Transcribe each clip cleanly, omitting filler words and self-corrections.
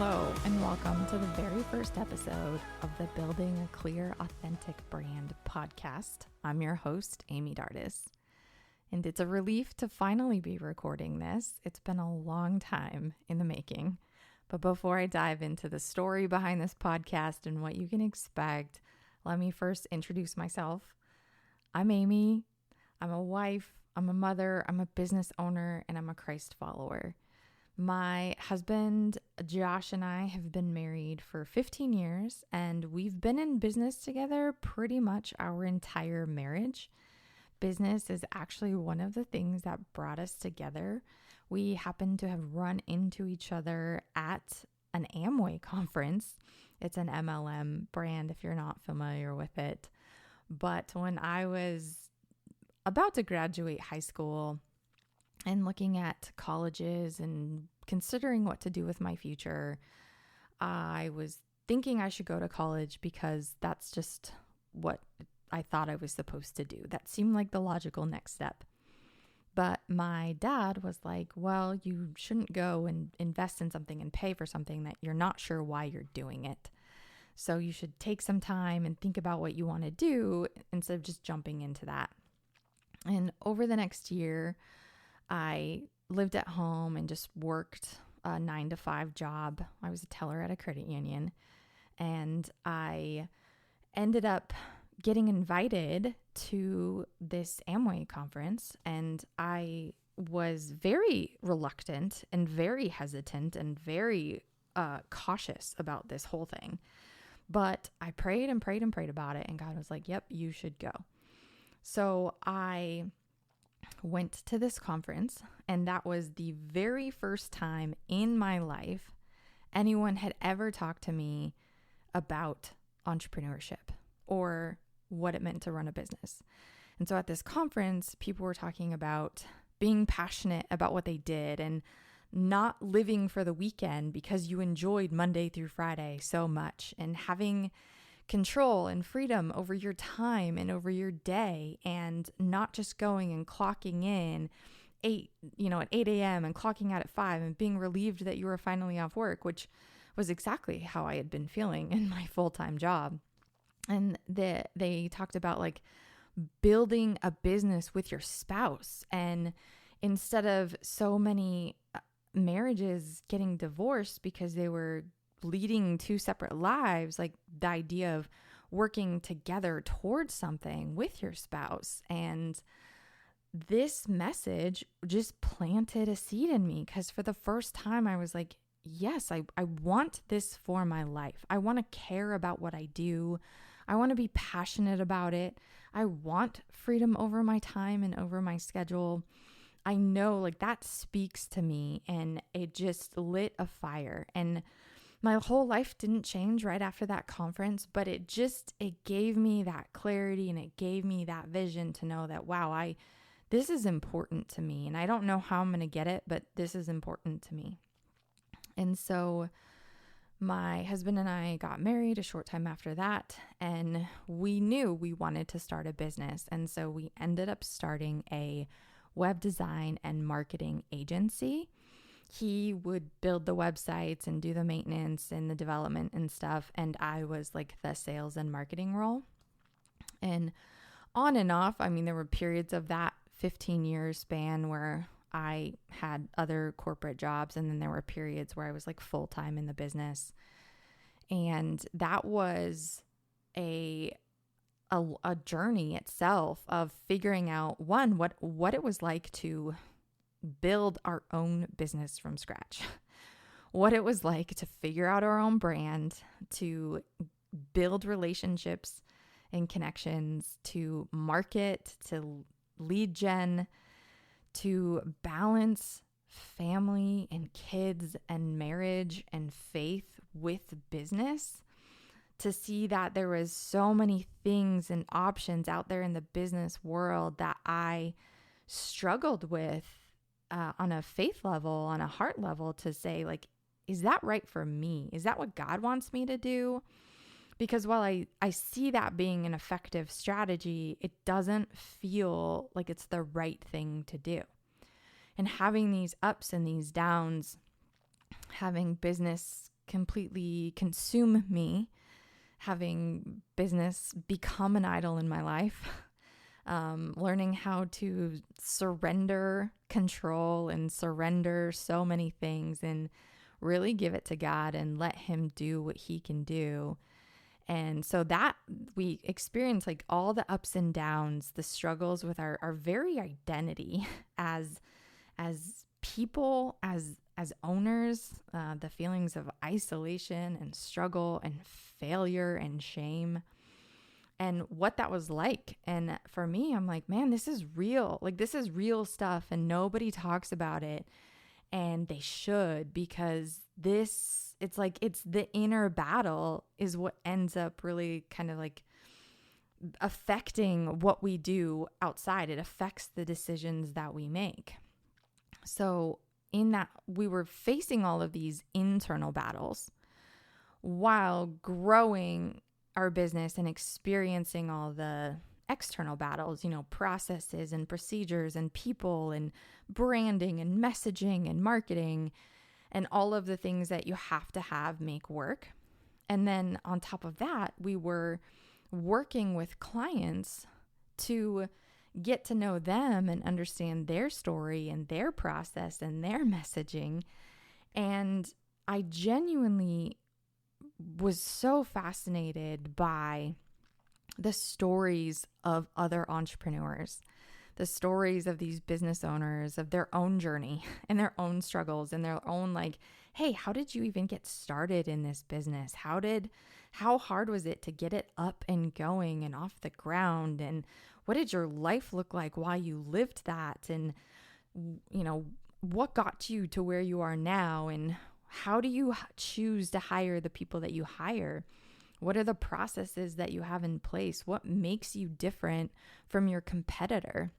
Hello, and welcome to the very first episode of the Building a Clear, Authentic Brand podcast. I'm your host, Amy Dardis, and it's a relief to finally be recording this. It's been a long time in the making, but before I dive into the story behind this podcast and what you can expect, let me first introduce myself. I'm Amy. I'm a wife, I'm a mother, I'm a business owner, and I'm a Christ follower. My husband, Josh, and I have been married for 15 years, and we've been in business together pretty much our entire marriage. Business is actually one of the things that brought us together. We happened to have run into each other at an Amway conference. It's an MLM brand if you're not familiar with it. But when I was about to graduate high school, and looking at colleges and considering what to do with my future, I was thinking I should go to college because that's just what I thought I was supposed to do. That seemed like the logical next step. But my dad was like, well, you shouldn't go and invest in something and pay for something that you're not sure why you're doing it. So you should take some time and think about what you want to do instead of just jumping into that. And over the next year, I lived at home and just worked a 9-to-5 job. I was a teller at a credit union, and I ended up getting invited to this Amway conference, and I was very reluctant and very hesitant and very cautious about this whole thing. But I prayed and prayed and prayed about it, and God was like, yep, you should go. So I went to this conference, and that was the very first time in my life anyone had ever talked to me about entrepreneurship or what it meant to run a business. And so at this conference, people were talking about being passionate about what they did and not living for the weekend because you enjoyed Monday through Friday so much, and having control and freedom over your time and over your day, and not just going and clocking in at 8 a.m. and clocking out at 5 and being relieved that you were finally off work, which was exactly how I had been feeling in my full-time job. And they talked about like building a business with your spouse, and instead of so many marriages getting divorced because they were leading two separate lives, like the idea of working together towards something with your spouse. And this message just planted a seed in me, because for the first time I was like, yes, I want this for my life. I want to care about what I do. I want to be passionate about it. I want freedom over my time and over my schedule. I know like that speaks to me, and it just lit a fire. And my whole life didn't change right after that conference, but it gave me that clarity, and it gave me that vision to know that, wow, this is important to me, and I don't know how I'm going to get it, but this is important to me. And so my husband and I got married a short time after that, and we knew we wanted to start a business. And so we ended up starting a web design and marketing agency. He would build the websites and do the maintenance and the development and stuff, and I was like the sales and marketing role. And on and off, I mean, there were periods of that 15-year span where I had other corporate jobs, and then there were periods where I was like full-time in the business. And that was a journey itself of figuring out, one, what it was like to build our own business from scratch, what it was like to figure out our own brand, to build relationships and connections, to market, to lead gen, to balance family and kids and marriage and faith with business, to see that there was so many things and options out there in the business world that I struggled with on a faith level, on a heart level, to say like, is that right for me? Is that what God wants me to do? Because while I see that being an effective strategy, it doesn't feel like it's the right thing to do. And having these ups and these downs, having business completely consume me, having business become an idol in my life, learning how to surrender control and surrender so many things and really give it to God and let him do what he can do. And so that we experience like all the ups and downs, the struggles with our very identity as people, as owners, the feelings of isolation and struggle and failure and shame, and what that was like. And for me, I'm like, man, this is real. Like, this is real stuff, and nobody talks about it. And they should, because it's like, it's the inner battle is what ends up really kind of like affecting what we do outside. It affects the decisions that we make. So in that, we were facing all of these internal battles while growing our business and experiencing all the external battles, processes and procedures and people and branding and messaging and marketing and all of the things that you have to have make work. And then on top of that, we were working with clients to get to know them and understand their story and their process and their messaging. And I genuinely was so fascinated by the stories of other entrepreneurs, the stories of these business owners, of their own journey and their own struggles and their own like, hey, how did you even get started in this business? How hard was it to get it up and going and off the ground? And what did your life look like while you lived that? And, what got you to where you are now? And how do you choose to hire the people that you hire? What are the processes that you have in place? What makes you different from your competitor?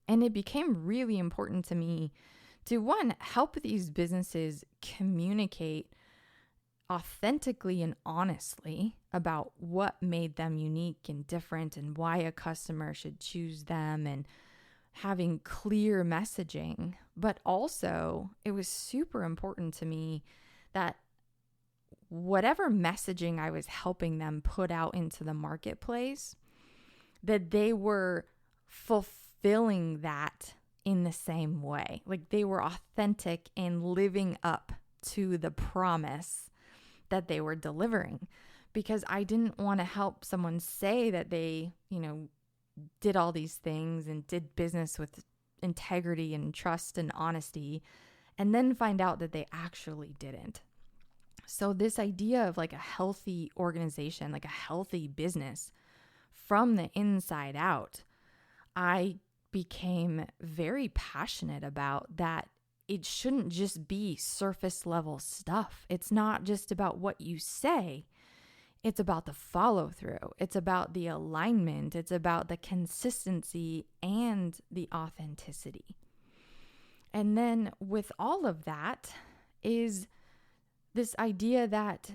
And it became really important to me to, one, help these businesses communicate authentically and honestly about what made them unique and different and why a customer should choose them, and having clear messaging. But also, it was super important to me that whatever messaging I was helping them put out into the marketplace, that they were fulfilling that in the same way. Like, they were authentic and living up to the promise that they were delivering. Because I didn't want to help someone say that they, did all these things and did business with integrity and trust and honesty, and then find out that they actually didn't. So this idea of like a healthy organization, like a healthy business from the inside out, I became very passionate about that. It shouldn't just be surface level stuff. It's not just about what you say. It's about the follow through. It's about the alignment. It's about the consistency and the authenticity. And then with all of that is this idea that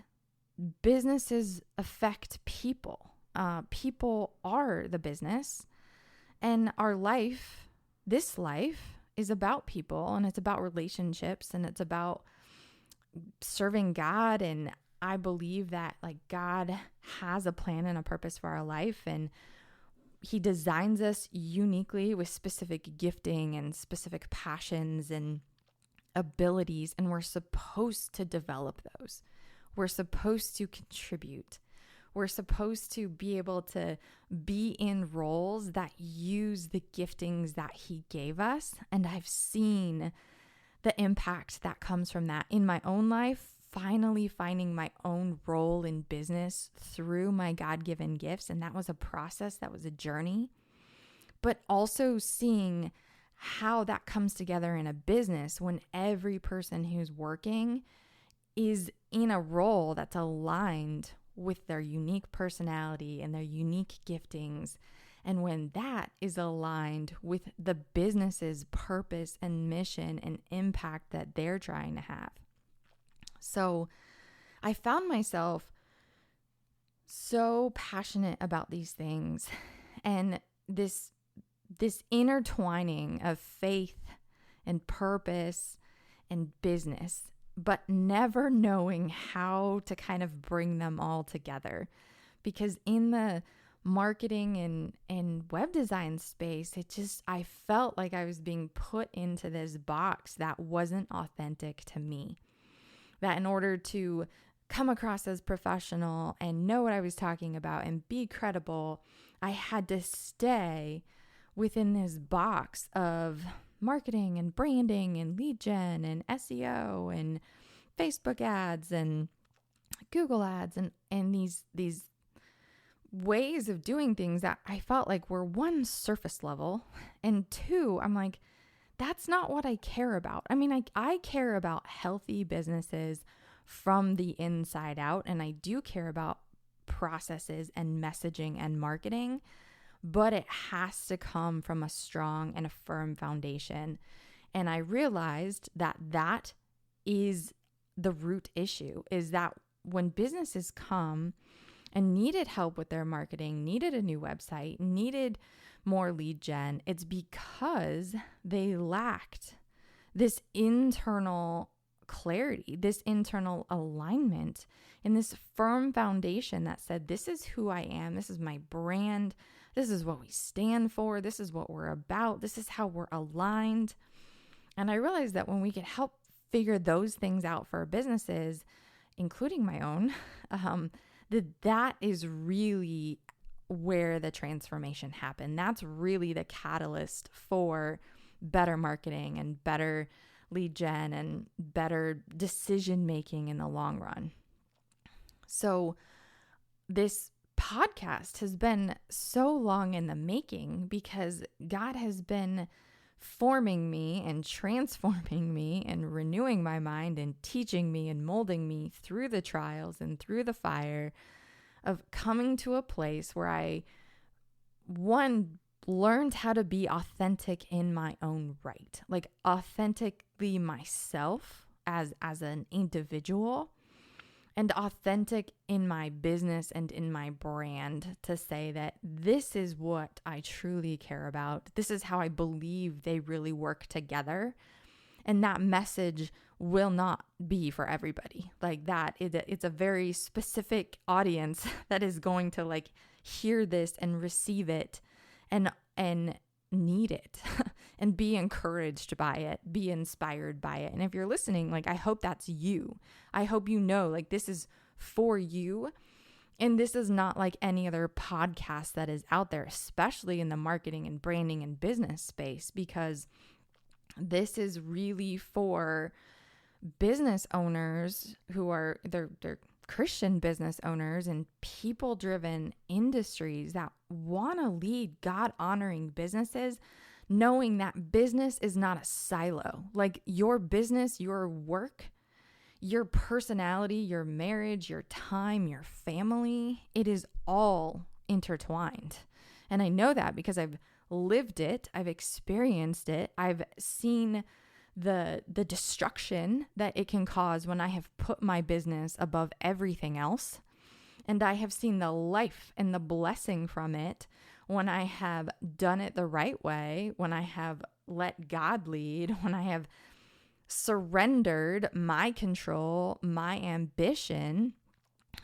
businesses affect people. People are the business, and our life, this life, is about people, and it's about relationships, and it's about serving God. And I believe that like God has a plan and a purpose for our life, and he designs us uniquely with specific gifting and specific passions and abilities, and we're supposed to develop those. We're supposed to contribute. We're supposed to be able to be in roles that use the giftings that he gave us. And I've seen the impact that comes from that in my own life, finally finding my own role in business through my God-given gifts. And that was a process, that was a journey. But also seeing how that comes together in a business when every person who's working is in a role that's aligned with their unique personality and their unique giftings. And when that is aligned with the business's purpose and mission and impact that they're trying to have. So I found myself so passionate about these things, and this intertwining of faith and purpose and business but never knowing how to kind of bring them all together. Because in the marketing and web design space, I felt like I was being put into this box that wasn't authentic to me. That in order to come across as professional and know what I was talking about and be credible, I had to stay within this box of marketing and branding and lead gen and SEO and Facebook ads and Google ads and these ways of doing things that I felt like were, one, surface level, and two, I'm like, that's not what I care about. I mean, I care about healthy businesses from the inside out, and I do care about processes and messaging and marketing, but it has to come from a strong and a firm foundation. And I realized that is the root issue, is that when businesses come and needed help with their marketing, needed a new website, needed more lead gen, it's because they lacked this internal clarity, this internal alignment, and this firm foundation that said, this is who I am, this is my brand, this is what we stand for, this is what we're about, this is how we're aligned. And I realized that when we could help figure those things out for our businesses, including my own, that is really where the transformation happened. That's really the catalyst for better marketing and better lead gen and better decision making in the long run. So this podcast has been so long in the making because God has been forming me and transforming me and renewing my mind and teaching me and molding me through the trials and through the fire of coming to a place where I, one, learned how to be authentic in my own right, like authentically myself as an individual, and authentic in my business and in my brand, to say that this is what I truly care about. This is how I believe they really work together. And that message will not be for everybody. Like that, it's a very specific audience that is going to like hear this and receive it and need it and be encouraged by it, be inspired by it. And if you're listening, like, I hope that's you. I hope you know, like, this is for you. And this is not like any other podcast that is out there, especially in the marketing and branding and business space, because this is really for business owners who are, they're Christian business owners and people-driven industries that want to lead God-honoring businesses, knowing that business is not a silo. Like your business, your work, your personality, your marriage, your time, your family, it is all intertwined. And I know that because I've lived it, I've experienced it, I've seen the destruction that it can cause when I have put my business above everything else. And I have seen the life and the blessing from it when I have done it the right way, when I have let God lead, when I have surrendered my control, my ambition,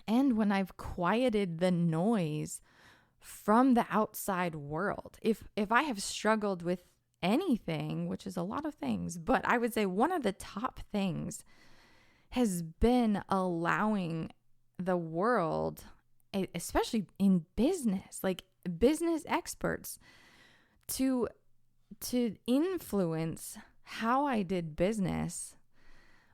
and when I've quieted the noise from the outside world. If I have struggled with anything, which is a lot of things, but I would say one of the top things has been allowing the world, especially in business, like business experts, to influence how I did business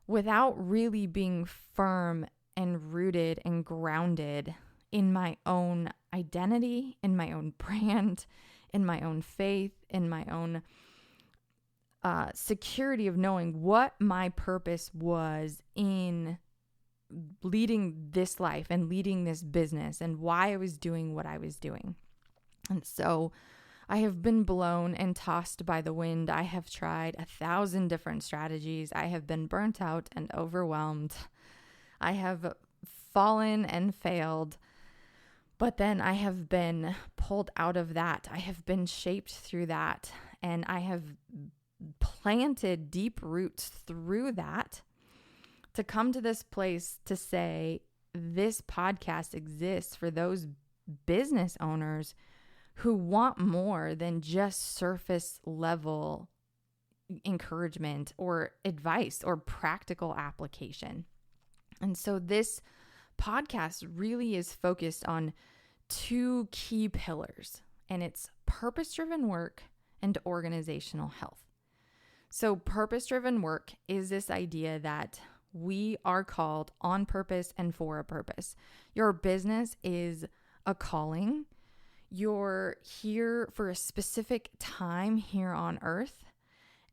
without really being firm and rooted and grounded in my own identity, in my own brand, in my own faith, in my own security of knowing what my purpose was in leading this life and leading this business and why I was doing what I was doing. And so I have been blown and tossed by the wind. I have tried 1,000 different strategies. I have been burnt out and overwhelmed. I have fallen and failed. But then I have been pulled out of that. I have been shaped through that. And I have planted deep roots through that to come to this place to say this podcast exists for those business owners who want more than just surface level encouragement or advice or practical application. And so this podcast really is focused on two key pillars, and it's purpose-driven work and organizational health. So purpose-driven work is this idea that we are called on purpose and for a purpose. Your business is a calling. You're here for a specific time here on earth,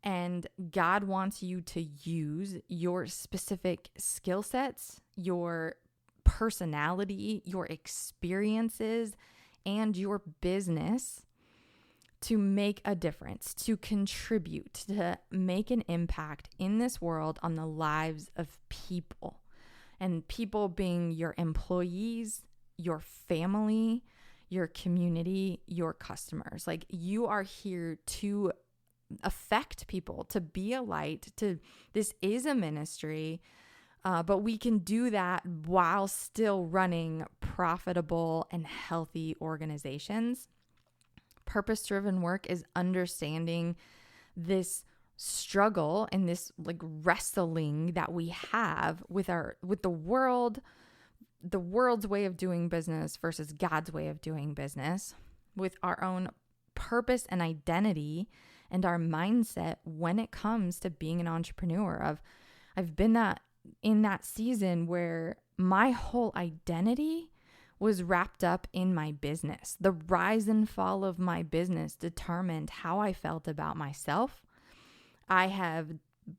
and God wants you to use your specific skill sets, your personality, your experiences, and your business to make a difference, to contribute, to make an impact in this world on the lives of people. And people being your employees, your family, your community, your customers. Like, you are here to affect people, to be a light, this is a ministry, but we can do that while still running profitable and healthy organizations. Purpose-driven work is understanding this struggle and this like wrestling that we have with the world's way of doing business versus God's way of doing business, with our own purpose and identity and our mindset when it comes to being an entrepreneur. I've been in that season where my whole identity was wrapped up in my business. The rise and fall of my business determined how I felt about myself. I have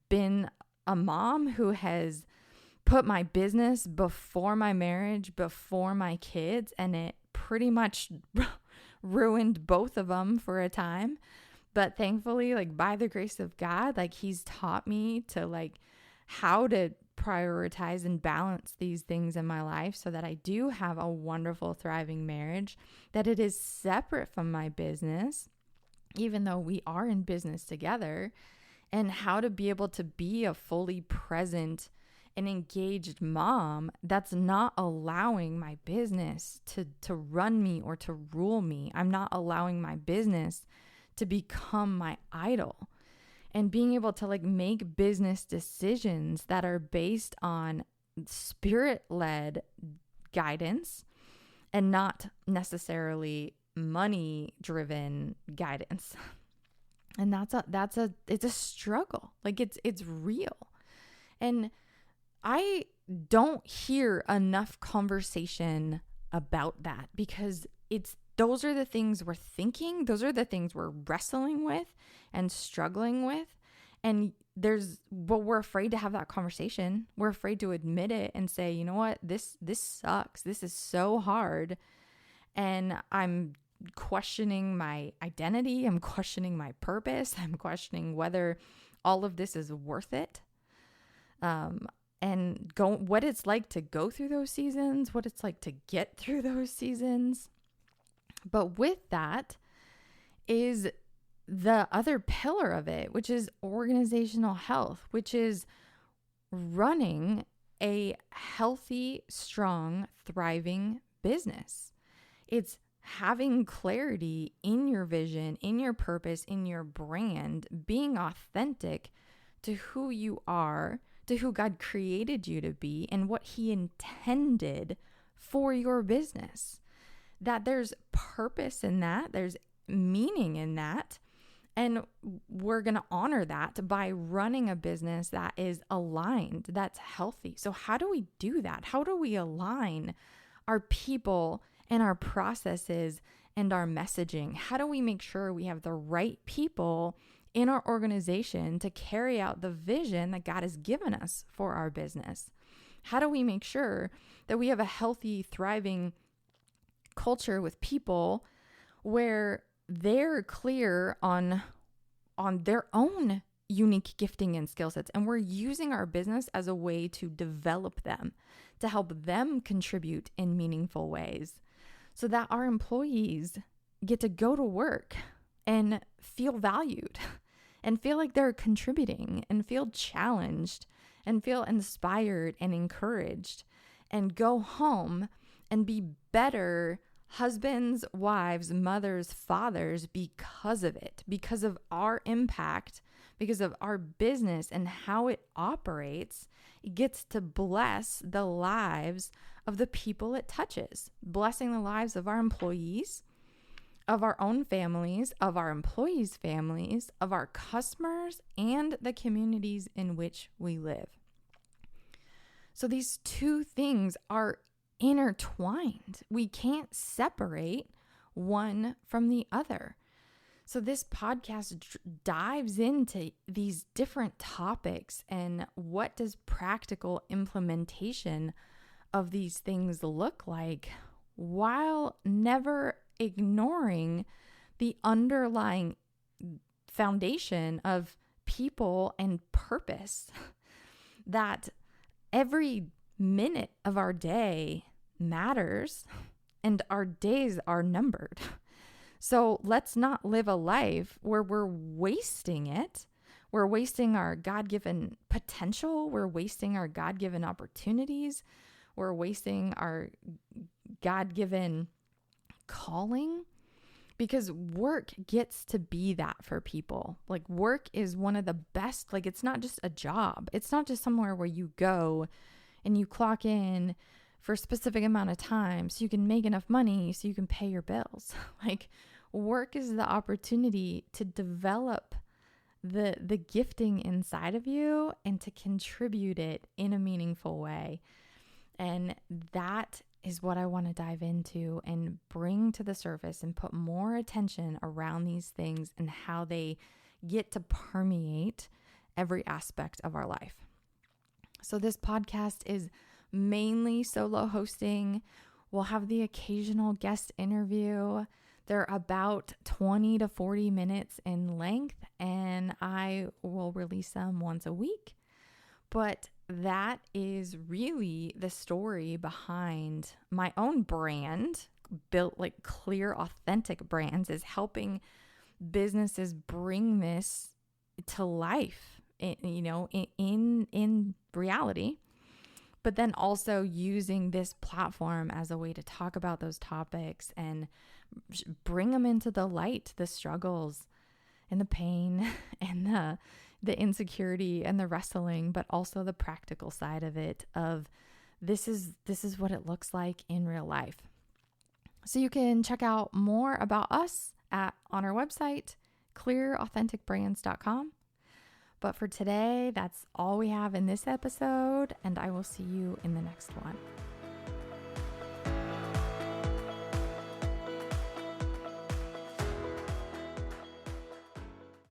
been a mom who has put my business before my marriage, before my kids, and it pretty much ruined both of them for a time. But thankfully, like by the grace of God, like He's taught me to like how to prioritize and balance these things in my life so that I do have a wonderful, thriving marriage, that it is separate from my business, even though we are in business together, and how to be able to be a fully present and engaged mom that's not allowing my business to run me or to rule me. I'm not allowing my business to become my idol. And being able to like make business decisions that are based on spirit-led guidance and not necessarily money-driven guidance. And it's a struggle. Like it's real. And I don't hear enough conversation about that, because those are the things we're thinking. Those are the things we're wrestling with and struggling with. And but we're afraid to have that conversation. We're afraid to admit it and say, you know what, this sucks. This is so hard. And I'm questioning my identity. I'm questioning my purpose. I'm questioning whether all of this is worth it. And what it's like to go through those seasons, what it's like to get through those seasons. But with that is the other pillar of it, which is organizational health, which is running a healthy, strong, thriving business. It's having clarity in your vision, in your purpose, in your brand, being authentic to who you are, to who God created you to be, and what He intended for your business. That there's purpose in that, there's meaning in that, and we're going to honor that by running a business that is aligned, that's healthy. So how do we do that? How do we align our people and our processes and our messaging? How do we make sure we have the right people in our organization to carry out the vision that God has given us for our business? How do we make sure that we have a healthy, thriving culture with people where they're clear on their own unique gifting and skill sets, and we're using our business as a way to develop them, to help them contribute in meaningful ways, so that our employees get to go to work and feel valued and feel like they're contributing and feel challenged and feel inspired and encouraged and go home and be better husbands, wives, mothers, fathers because of it, because of our impact, because of our business and how it operates. It gets to bless the lives of the people it touches, blessing the lives of our employees, of our own families, of our employees' families, of our customers, and the communities in which we live. So these two things are intertwined. We can't separate one from the other. So this podcast dives into these different topics and what does practical implementation of these things look like, while never ignoring the underlying foundation of people and purpose, that every minute of our day matters and our days are numbered. So let's not live a life where we're wasting it. We're wasting our God-given potential. We're wasting our God-given opportunities. We're wasting our God-given calling, because work gets to be that for people. Like, work is one of the best, like, it's not just a job. It's not just somewhere where you go and you clock in for a specific amount of time so you can make enough money so you can pay your bills. Like, work is the opportunity to develop the gifting inside of you and to contribute it in a meaningful way. And that is what I want to dive into and bring to the surface and put more attention around these things and how they get to permeate every aspect of our life. So this podcast is mainly solo hosting. We'll have the occasional guest interview. They're about 20 to 40 minutes in length, and I will release them once a week. But that is really the story behind my own brand, built like clear, authentic brands, is helping businesses bring this to life, in reality, but then also using this platform as a way to talk about those topics and bring them into the light, the struggles and the pain and the insecurity and the wrestling, but also the practical side of it, of this is what it looks like in real life. So you can check out more about us on our website, clearauthenticbrands.com. But for today, that's all we have in this episode, and I will see you in the next one.